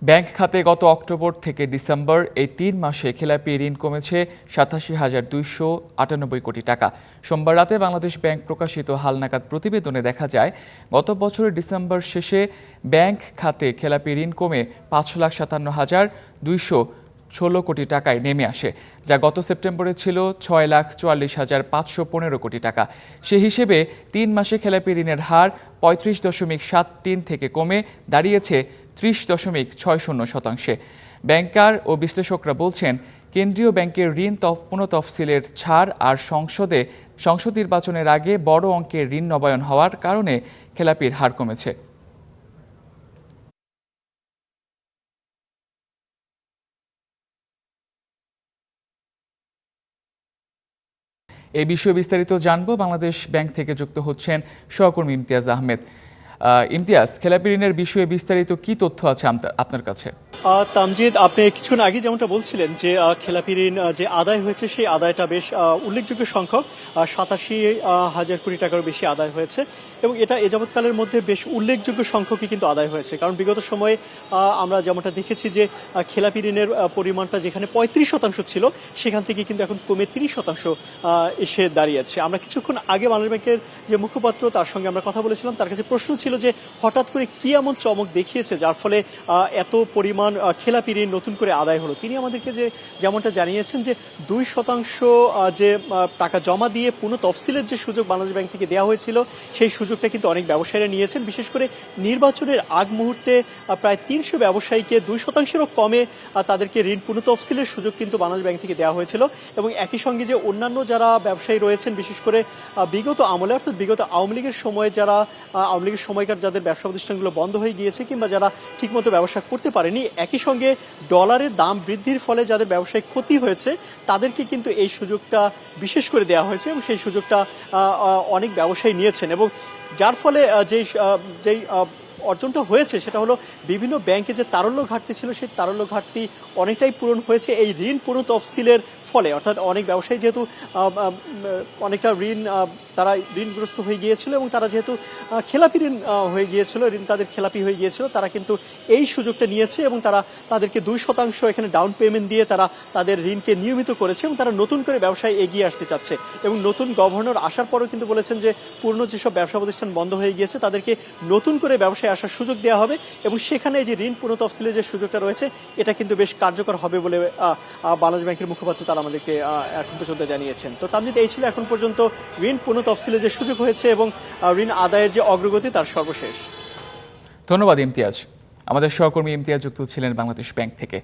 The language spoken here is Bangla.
ব্যাংক খাতে গত অক্টোবর থেকে ডিসেম্বর এই ৩ মাসে খেলাপি ঋণ কমেছে ৮৭,২৯৮ কোটি টাকা। সোমবার রাতে বাংলাদেশ ব্যাংক প্রকাশিত হালনাগাদ প্রতিবেদনে দেখা যায়, গত বছরের ডিসেম্বর শেষে ব্যাংক খাতে খেলাপি ঋণ কমে ৫,৫৭,২১৬ কোটি টাকায় নেমে আসে, যা গত সেপ্টেম্বরে ছিল ৬,৪৪,৫১৫ কোটি টাকা। সে হিসেবে ৩ মাসে খেলাপি ঋণের হার ৩৫.৭৩ থেকে কমে দাঁড়িয়েছে ৩০.৬০%। ব্যাংকার ও বিশ্লেষকরা বলছেন, কেন্দ্রীয় ব্যাংকের ঋণ পুনঃতফসিলের ছাড় আর সংসদ নির্বাচনের আগে বড় অঙ্কের ঋণ নবায়ন হওয়ার কারণে খেলাপির হার কমেছে। এই বিষয়ে বিস্তারিত জানবো, বাংলাদেশ ব্যাংক থেকে যুক্ত হচ্ছেন সহকর্মী ইমতিয়াজ আহমেদ। ইমতিয়াজ, খেলাপি ঋণের বিষয়ে বিস্তারিত কি তথ্য আছে আপনার কাছে? তামজিদ, আপনি কিছুক্ষণ আগে যেমনটা বলছিলেন যে খেলাপি ঋণ যে আদায় হয়েছে সেই আদায়টা বেশ উল্লেখযোগ্য সংখ্যক, ৮৭,০০০ কোটি টাকারও বেশি আদায় হয়েছে এবং এটা এ যাবৎকালের মধ্যে বেশ উল্লেখযোগ্য সংখ্যকই কিন্তু আদায় হয়েছে। কারণ বিগত সময়ে আমরা যেমনটা দেখেছি যে খেলাপি ঋণের পরিমাণটা যেখানে ৩৫% ছিল, সেখান থেকে কিন্তু এখন কমে ৩০% এসে দাঁড়িয়েছে। আমরা কিছুক্ষণ আগে বাংলাদেশ ব্যাংকের যে মুখপাত্র, তার সঙ্গে আমরা কথা বলেছিলাম। তার কাছে প্রশ্ন ছিল যে হঠাৎ করে কি এমন চমক দেখিয়েছে যার ফলে এত পরিমাণ খেলাপি ঋণ নতুন করে আদায় হলো। তিনি আমাদেরকে যেমনটা জানিয়েছেন যে ২% যে টাকা জমা দিয়ে পুনঃ তফসিলের যে সুযোগ বাংলাদেশ ব্যাংক থেকে দেওয়া হয়েছিল, সেই সুযোগটা কিন্তু অনেক ব্যবসায়ীরা নিয়েছেন। বিশেষ করে নির্বাচনের আগ মুহূর্তে প্রায় ৩০০ ব্যবসায়ীকে ২%-এরও কমে তাদেরকে ঋণ পুনঃ তফসিলের সুযোগ কিন্তু বাংলাদেশ ব্যাংক থেকে দেওয়া হয়েছিল। এবং একই সঙ্গে যে অন্যান্য যারা ব্যবসায়ী রয়েছেন, বিশেষ করে বিগত আমলে অর্থাৎ বিগত আওয়ামী লীগের সময় আওয়ামী লীগের সময়কার যাদের ব্যবসা প্রতিষ্ঠানগুলো বন্ধ হয়ে গিয়েছে কিংবা যারা ঠিকমতো ব্যবসা করতে পারেনি, একই সঙ্গে ডলারের দাম বৃদ্ধির ফলে যাদের ব্যবসায়িক ক্ষতি হয়েছে, তাদেরকে কিন্তু এই সুযোগটা বিশেষ করে দেওয়া হয়েছে এবং সেই সুযোগটা অনেক ব্যবসায়ী নিয়েছেন। এবং যার ফলে যেই অর্জনটা হয়েছে সেটা হলো বিভিন্ন ব্যাংকে যে তারল্য ঘাটতি ছিল, সেই তারল্য ঘাটতি অনেকটাই পূরণ হয়েছে এই ঋণ পুনঃ তফসিলের ফলে। অর্থাৎ অনেক ব্যবসায়ী যেহেতু অনেকটা তারা ঋণগ্রস্ত হয়ে গিয়েছিল এবং তারা যেহেতু খেলাপি ঋণ হয়ে গিয়েছিল, ঋণ তাদের খেলাপি হয়ে গিয়েছিল, তারা কিন্তু এই সুযোগটা নিয়েছে এবং তারা তাদেরকে ২% এখানে ডাউন পেমেন্ট দিয়ে তারা তাদের ঋণকে নিয়মিত করেছে এবং তারা নতুন করে ব্যবসায় এগিয়ে আসতে চাচ্ছে। এবং নতুন গভর্নর আসার পরেও কিন্তু বলেছেন যে পুরনো যেসব ব্যবসা প্রতিষ্ঠান বন্ধ হয়ে গিয়েছে তাদেরকে নতুন করে ব্যবসায় আসার সুযোগ দেওয়া হবে এবং সেখানে যে ঋণ পুনঃ তফসিলের যে সুযোগটা রয়েছে, এটা কিন্তু বেশ কার্যকর হবে বলে বাংলাদেশ ব্যাংকের মুখপাত্র তারা আমাদেরকে এখন পর্যন্ত জানিয়েছেন। তো তামজিদ, এই ছিল এখন পর্যন্ত ঋণ পুনঃ তফসিলের যে সুযোগ হয়েছে এবং ঋণ আদায়ের যে অগ্রগতি তার সর্বশেষ। ধন্যবাদ ইমতিয়াজ। আমাদের সহকর্মী ইমতিয়াজ যুক্ত ছিলেন বাংলাদেশ ব্যাংক থেকে।